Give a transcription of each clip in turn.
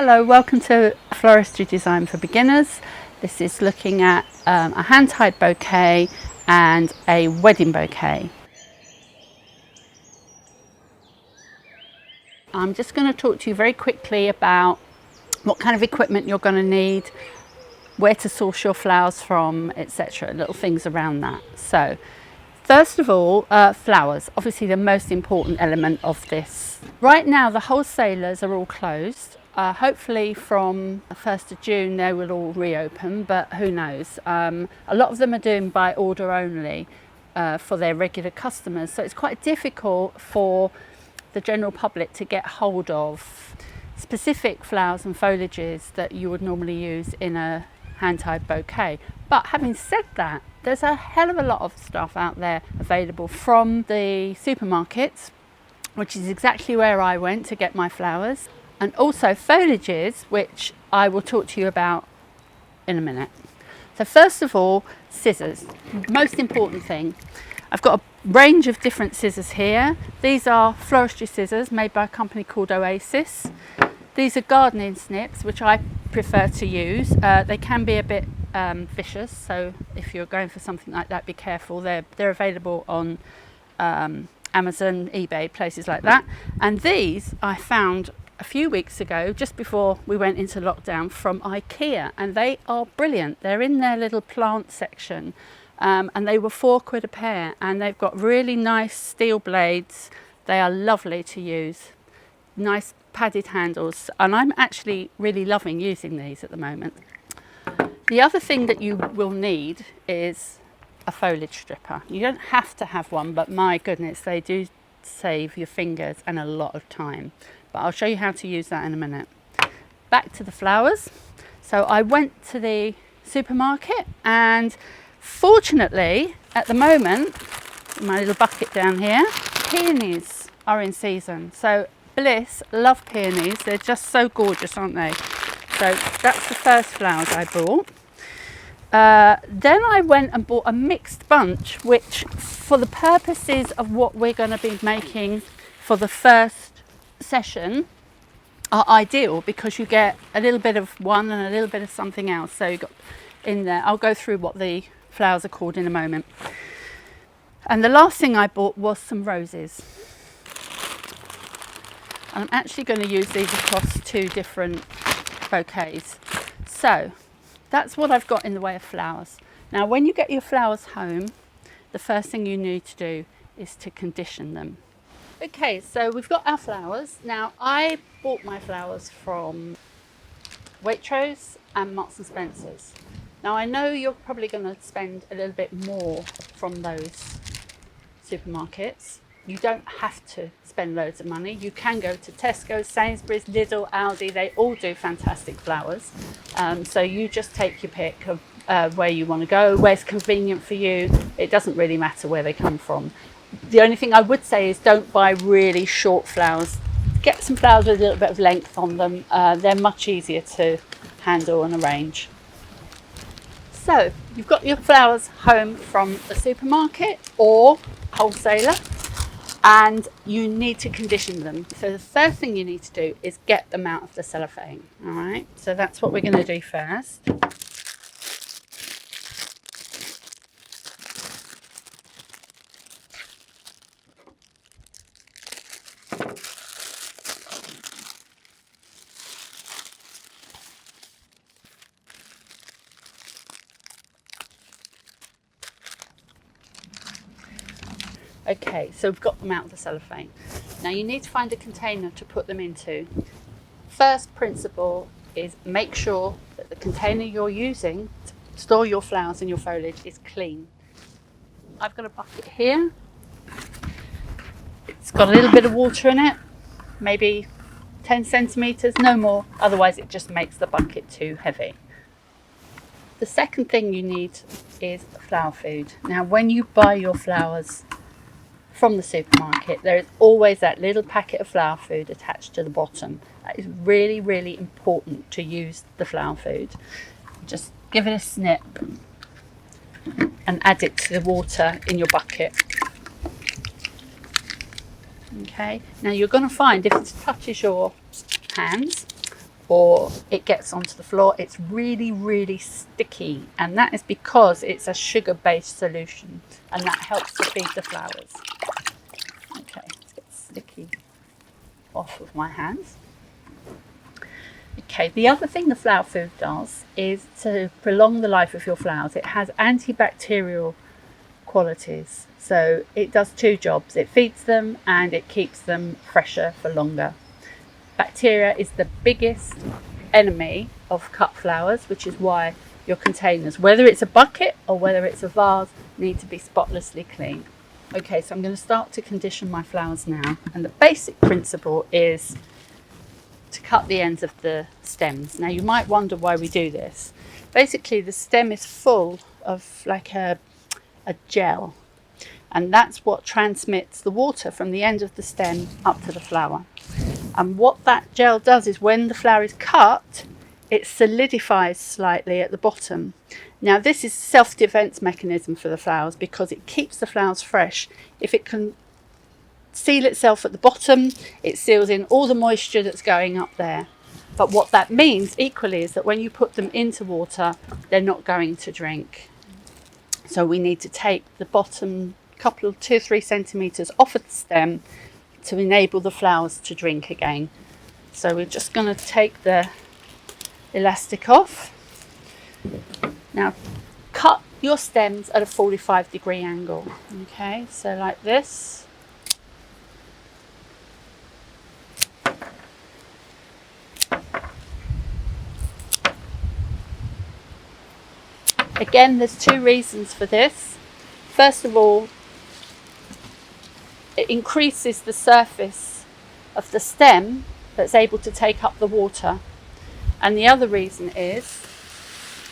Hello, welcome to Floristry Design for Beginners. This is looking at a hand-tied bouquet and a wedding bouquet. I'm just going to talk to you very quickly about what kind of equipment you're going to need, where to source your flowers from, etc. Little things around that. So, first of all, flowers, obviously the most important element of this. Right now the wholesalers are all closed. Hopefully from the 1st of June they will all reopen, but who knows. A lot of them are doing by order only for their regular customers, so it's quite difficult for the general public to get hold of specific flowers and foliages that you would normally use in a hand-tied bouquet. But having said that, there's a hell of a lot of stuff out there available from the supermarkets, which is exactly where I went to get my flowers, and also foliages, which I will talk to you about in a minute. So first of all, scissors. Most important thing. I've got a range of different scissors here. These are floristry scissors made by a company called Oasis. These are gardening snips, which I prefer to use. They can be a bit vicious, so if you're going for something like that, be careful. They're available on Amazon, eBay, places like that. And these I found a few weeks ago, just before we went into lockdown, from IKEA, and they are brilliant. They're in their little plant section, and they were £4 a pair, and they've got really nice steel blades. They are lovely to use, nice padded handles, and I'm actually really loving using these at the moment. The other thing that you will need is a foliage stripper. You don't have to have one, but my goodness, they do save your fingers and a lot of time. But I'll show you how to use that in a minute. Back to the flowers. So I went to the supermarket, and fortunately at the moment, my little bucket down here, peonies are in season. So Bliss love peonies. They're just so gorgeous, aren't they? So that's the first flowers I bought. Then I went and bought a mixed bunch, which for the purposes of what we're going to be making for the first session are ideal, because you get a little bit of one and a little bit of something else. So you got in there, I'll go through what the flowers are called in a moment. And the last thing I bought was some roses. And I'm actually going to use these across two different bouquets. So that's what I've got in the way of flowers. Now when you get your flowers home, the first thing you need to do is to condition them. Okay, so we've got our flowers. Now I bought my flowers from Waitrose and Marks & Spencer's. Now I know you're probably going to spend a little bit more from those supermarkets. You don't have to spend loads of money. You can go to Tesco, Sainsbury's, Lidl, Aldi. They all do fantastic flowers. So you just take your pick of where you want to go, where's convenient for you. It doesn't really matter where they come from. The only thing I would say is don't buy really short flowers. Get some flowers with a little bit of length on them. They're much easier to handle and arrange. So you've got your flowers home from the supermarket or wholesaler, and you need to condition them. So the first thing you need to do is get them out of the cellophane. All right, so that's what we're going to do first. Okay, so we've got them out of the cellophane. Now you need to find a container to put them into. First principle is make sure that the container you're using to store your flowers and your foliage is clean. I've got a bucket here. It's got a little bit of water in it, maybe 10 centimetres, no more, otherwise it just makes the bucket too heavy. The second thing you need is flower food. Now when you buy your flowers from the supermarket, there is always that little packet of flower food attached to the bottom. That is really, really important to use the flower food. Just give it a snip and add it to the water in your bucket. Okay, now you're going to find if it touches your hands, or it gets onto the floor, it's really, really sticky, and that is because it's a sugar-based solution, and that helps to feed the flowers. Okay, let's get sticky off of my hands. Okay, the other thing the flower food does is to prolong the life of your flowers. It has antibacterial qualities, so it does two jobs. It feeds them and it keeps them fresher for longer. Bacteria is the biggest enemy of cut flowers, which is why your containers, whether it's a bucket or whether it's a vase, need to be spotlessly clean. Okay, so I'm going to start to condition my flowers now, and the basic principle is to cut the ends of the stems. Now you might wonder why we do this. Basically the stem is full of like a gel, and that's what transmits the water from the end of the stem up to the flower. And what that gel does is when the flower is cut, it solidifies slightly at the bottom. Now this is a self-defense mechanism for the flowers because it keeps the flowers fresh. If it can seal itself at the bottom, it seals in all the moisture that's going up there. But what that means equally is that when you put them into water, they're not going to drink. So we need to take the bottom couple of 2-3 centimeters off of the stem to enable the flowers to drink again. So we're just going to take the elastic off. Now cut your stems at a 45-degree angle. Okay, so like this. Again, there's two reasons for this. First of all, it increases the surface of the stem that's able to take up the water. And the other reason is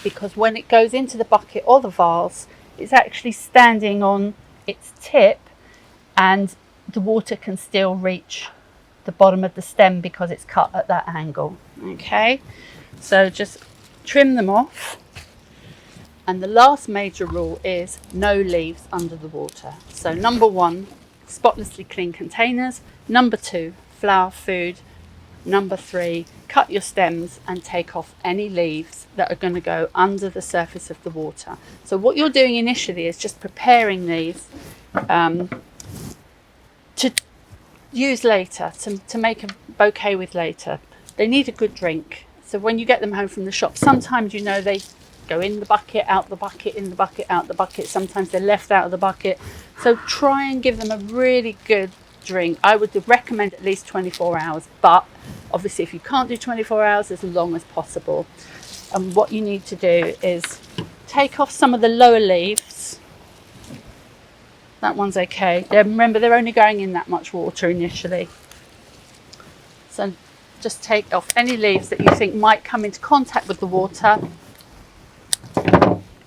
because when it goes into the bucket or the vase, it's actually standing on its tip and the water can still reach the bottom of the stem because it's cut at that angle. Okay, so just trim them off. And the last major rule is no leaves under the water. So number 1, spotlessly clean containers. Number 2, flower food. Number 3, cut your stems and take off any leaves that are going to go under the surface of the water. So what you're doing initially is just preparing these to use later, to make a bouquet with later. They need a good drink. So when you get them home from the shop, sometimes you know they go in the bucket, out the bucket, in the bucket, out the bucket. Sometimes they're left out of the bucket. So try and give them a really good drink. I would recommend at least 24 hours, but obviously if you can't do 24 hours, as long as possible. And what you need to do is take off some of the lower leaves. That one's okay. Remember, they're only going in that much water initially. So just take off any leaves that you think might come into contact with the water,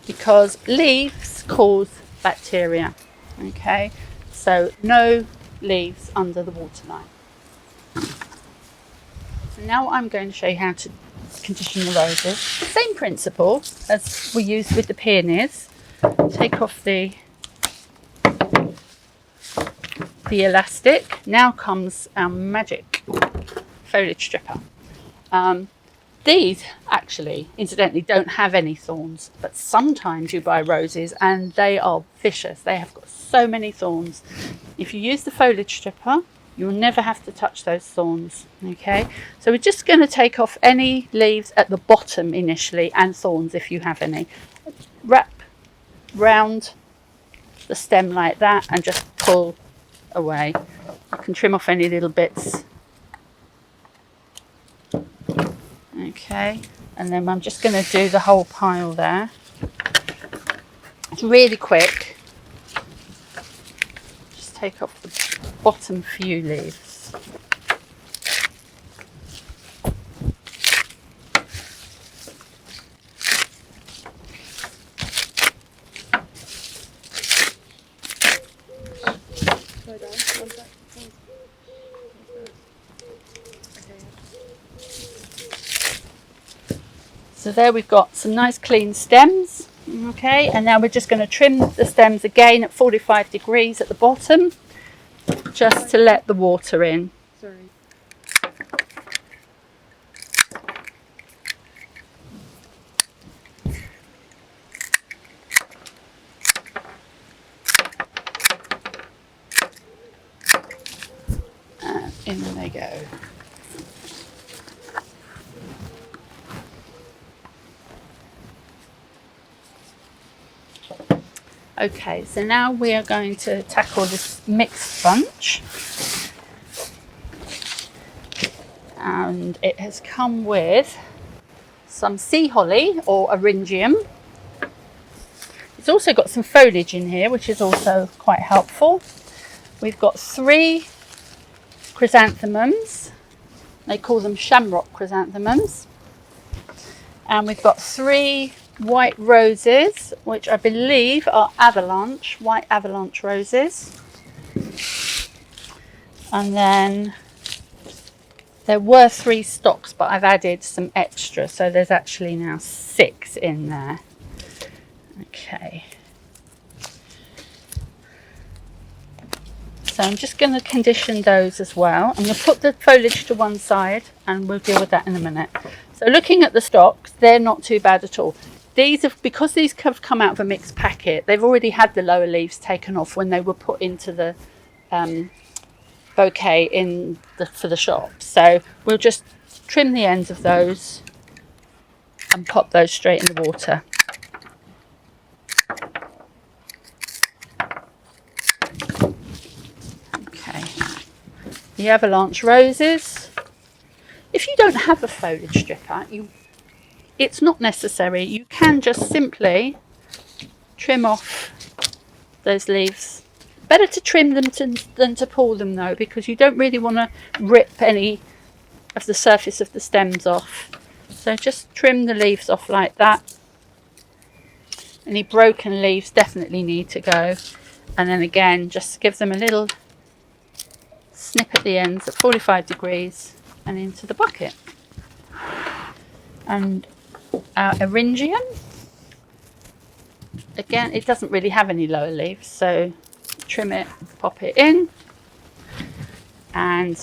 because leaves cause bacteria. Okay, so no leaves under the waterline. So now I'm going to show you how to condition the roses. Same principle as we used with the peonies. Take off the elastic. Now comes our magic foliage stripper. These actually, incidentally, don't have any thorns, but sometimes you buy roses and they are vicious. They have got so many thorns. If you use the foliage stripper, you'll never have to touch those thorns. Okay, so we're just going to take off any leaves at the bottom initially, and thorns if you have any. Wrap round the stem like that and just pull away. You can trim off any little bits. Okay, and then I'm just going to do the whole pile there. It's really quick. Just take off the bottom few leaves. So there we've got some nice clean stems. Okay, and now we're just going to trim the stems again at 45 degrees at the bottom, just to let the water in. Sorry. In they go. Okay, so now we are going to tackle this mixed bunch. And it has come with some sea holly or eryngium. It's also got some foliage in here, which is also quite helpful. We've got 3 chrysanthemums. They call them shamrock chrysanthemums. And we've got 3 white roses, which I believe are white avalanche roses. And then there were 3 stocks, but I've added some extra, so there's actually now 6 in there. Okay. So I'm just going to condition those as well. I'm going to put the foliage to one side and we'll deal with that in a minute. So looking at the stocks, they're not too bad at all. Because these have come out of a mixed packet, they've already had the lower leaves taken off when they were put into the bouquet for the shop. So we'll just trim the ends of those and pop those straight in the water. Okay, the avalanche roses. If you don't have a foliage stripper, it's not necessary. You can just simply trim off those leaves. Better to trim them than to pull them though, because you don't really want to rip any of the surface of the stems off. So just trim the leaves off like that. Any broken leaves definitely need to go. And then again, just give them a little snip at the ends at 45 degrees and into the bucket. And our eryngium, again, it doesn't really have any lower leaves, so trim it, pop it in. And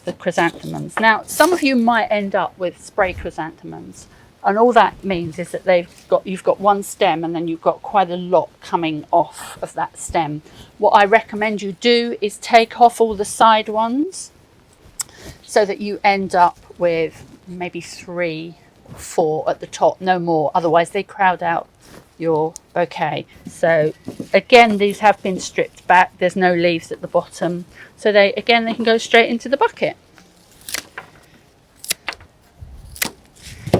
the chrysanthemums. Now, some of you might end up with spray chrysanthemums, and all that means is that you've got one stem and then you've got quite a lot coming off of that stem. What I recommend you do is take off all the side ones so that you end up with maybe 3 or 4 at the top, no more, otherwise they crowd out your bouquet. So again, these have been stripped back, there's no leaves at the bottom, so they can go straight into the bucket.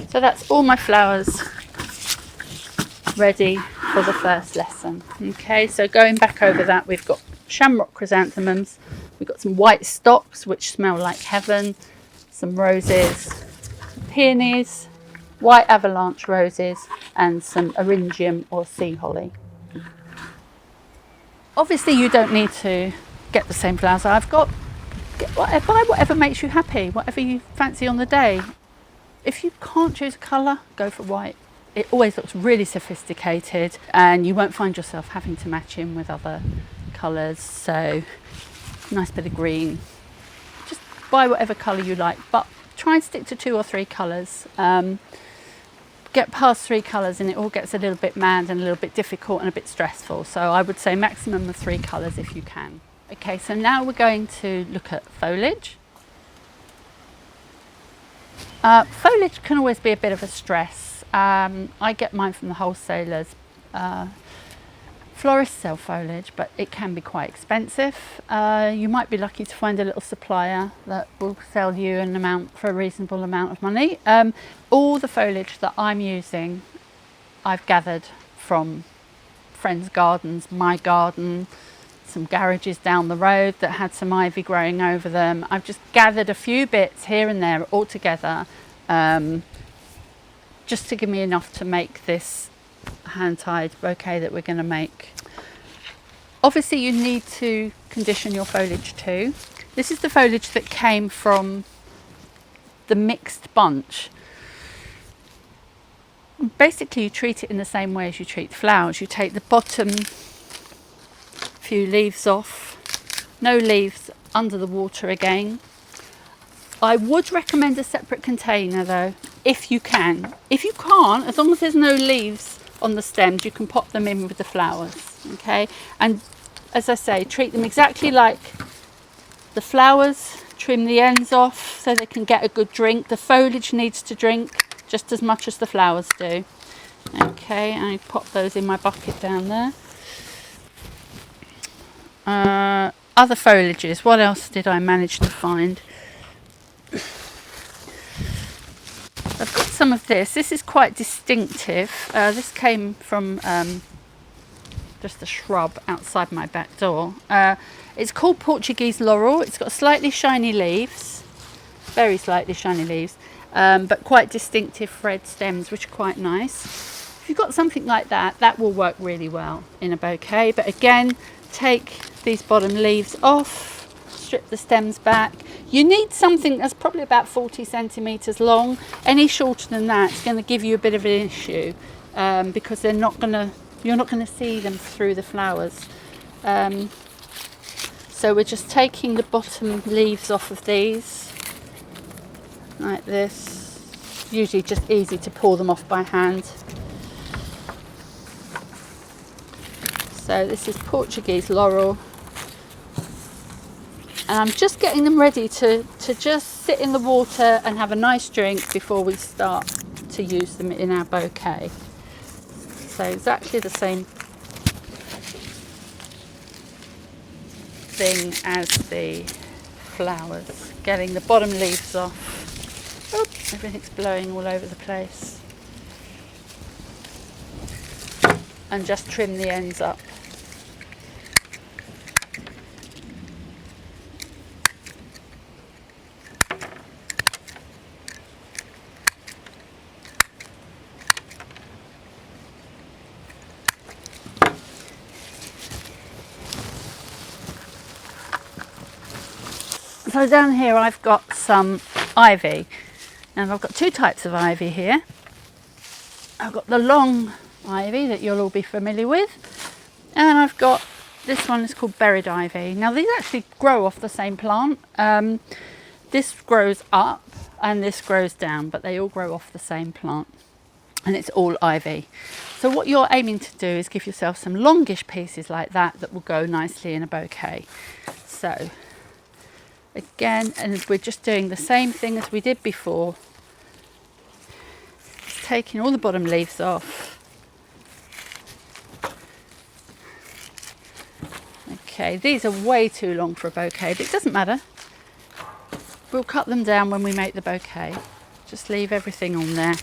So that's all my flowers ready for the first lesson. Okay, so going back over that, we've got shamrock chrysanthemums, we've got some white stocks which smell like heaven, some roses, peonies, white avalanche roses, and some eryngium or sea holly. Obviously you don't need to get the same flowers I've got. Buy whatever makes you happy, whatever you fancy on the day. If you can't choose a colour, go for white. It always looks really sophisticated and you won't find yourself having to match in with other colours. So nice bit of green. Just buy whatever colour you like, but try and stick to 2 or 3 colours. Get past 3 colours and it all gets a little bit mad and a little bit difficult and a bit stressful. So I would say maximum of 3 colours if you can. Okay, so now we're going to look at foliage. Foliage can always be a bit of a stress. I get mine from the wholesalers. Florists sell foliage, but it can be quite expensive. You might be lucky to find a little supplier that will sell you an amount for a reasonable amount of money. All the foliage that I'm using, I've gathered from friends' gardens, my garden, some garages down the road that had some ivy growing over them. I've just gathered a few bits here and there all together, just to give me enough to make this hand-tied bouquet that we're going to make. Obviously you need to condition your foliage too. This is the foliage that came from the mixed bunch. Basically you treat it in the same way as you treat flowers. You take the bottom few leaves off, no leaves under the water again. I would recommend a separate container though, if you can. If you can't, as long as there's no leaves on the stems, you can pop them in with the flowers, okay? And as I say, treat them exactly like the flowers, trim the ends off so they can get a good drink. The foliage needs to drink just as much as the flowers do. Okay, I pop those in my bucket down there. Other foliages, what else did I manage to find? I've got some of this. This is quite distinctive. This came from just a shrub outside my back door. It's called Portuguese laurel. It's got slightly shiny leaves, very slightly shiny leaves, but quite distinctive red stems, which are quite nice. If you've got something like that, that will work really well in a bouquet. But again, take these bottom leaves off, strip the stems back. You need something that's probably about 40 centimetres long. Any shorter than that is going to give you a bit of an issue because you're not going to see them through the flowers. So we're just taking the bottom leaves off of these like this. Usually just easy to pull them off by hand. So this is Portuguese laurel, and I'm just getting them ready to just sit in the water and have a nice drink before we start to use them in our bouquet. So exactly the same thing as the flowers. Getting the bottom leaves off. Oops, everything's blowing all over the place. And just trim the ends up. So down here I've got some ivy, and I've got two types of ivy here. I've got the long ivy that you'll all be familiar with, and I've got this one is called buried ivy. Now these actually grow off the same plant. This grows up and this grows down, but they all grow off the same plant, and it's all ivy. So what you're aiming to do is give yourself some longish pieces like that that will go nicely in a bouquet. So again, and we're just doing the same thing as we did before. Just taking all the bottom leaves off. Okay, these are way too long for a bouquet, but it doesn't matter. We'll cut them down when we make the bouquet. Just leave everything on there.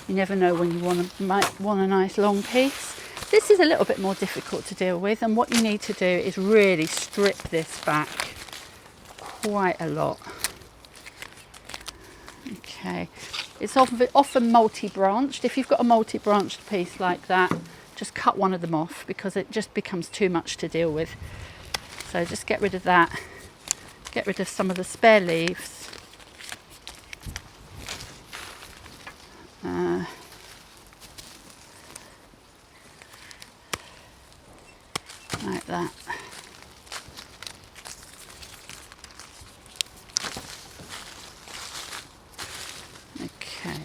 You never know when you might want a nice long piece. This is a little bit more difficult to deal with, and what you need to do is really strip this back quite a lot. Okay, it's often multi-branched. If you've got a multi-branched piece like that, just cut one of them off because it just becomes too much to deal with. So just get rid of that. Get rid of some of the spare leaves. Like that. Okay.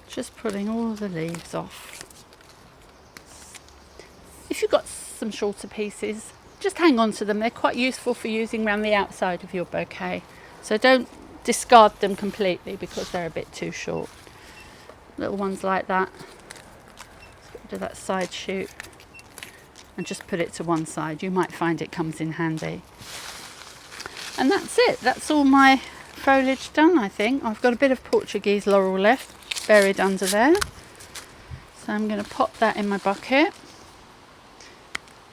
Just pulling all the leaves off. If you've got some shorter pieces, just hang on to them. They're quite useful for using around the outside of your bouquet. So don't discard them completely because they're a bit too short. Little ones like that. Let's get rid of that side shoot and just put it to one side. You might find it comes in handy. And that's it. That's all my foliage done, I think. I've got a bit of Portuguese laurel left buried under there. So I'm going to pop that in my bucket.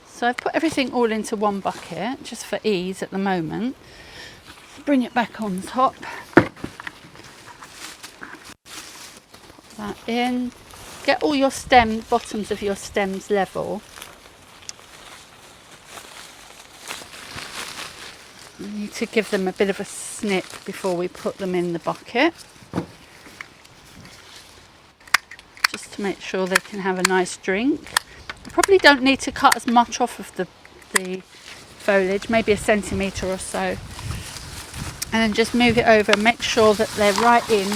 So I've put everything all into one bucket just for ease at the moment. Bring it back on top. Pop that in. Get all your bottoms of your stems level. You need to give them a bit of a snip before we put them in the bucket. Just to make sure they can have a nice drink. You probably don't need to cut as much off of the the foliage, maybe a centimetre or so, and then just move it over and make sure that they're right in,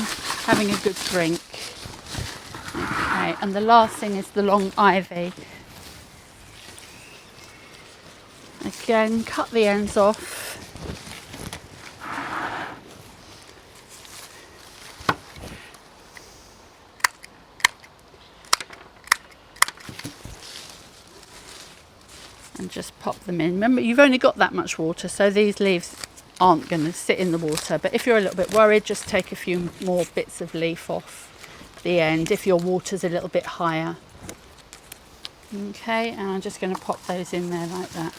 having a good drink. Okay, and the last thing is the long ivy. Again, cut the ends off. And just pop them in. Remember, you've only got that much water, so these leaves aren't going to sit in the water. But if you're a little bit worried, just take a few more bits of leaf off the end if your water's a little bit higher. Okay, and I'm just going to pop those in there like that.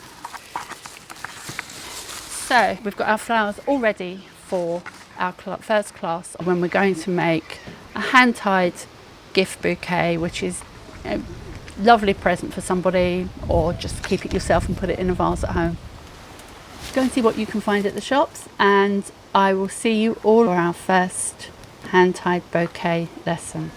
So we've got our flowers all ready for our first class when we're going to make a hand-tied gift bouquet, which is a lovely present for somebody, or just keep it yourself and put it in a vase at home. Go and see what you can find at the shops, and I will see you all for our first hand-tied bouquet lesson.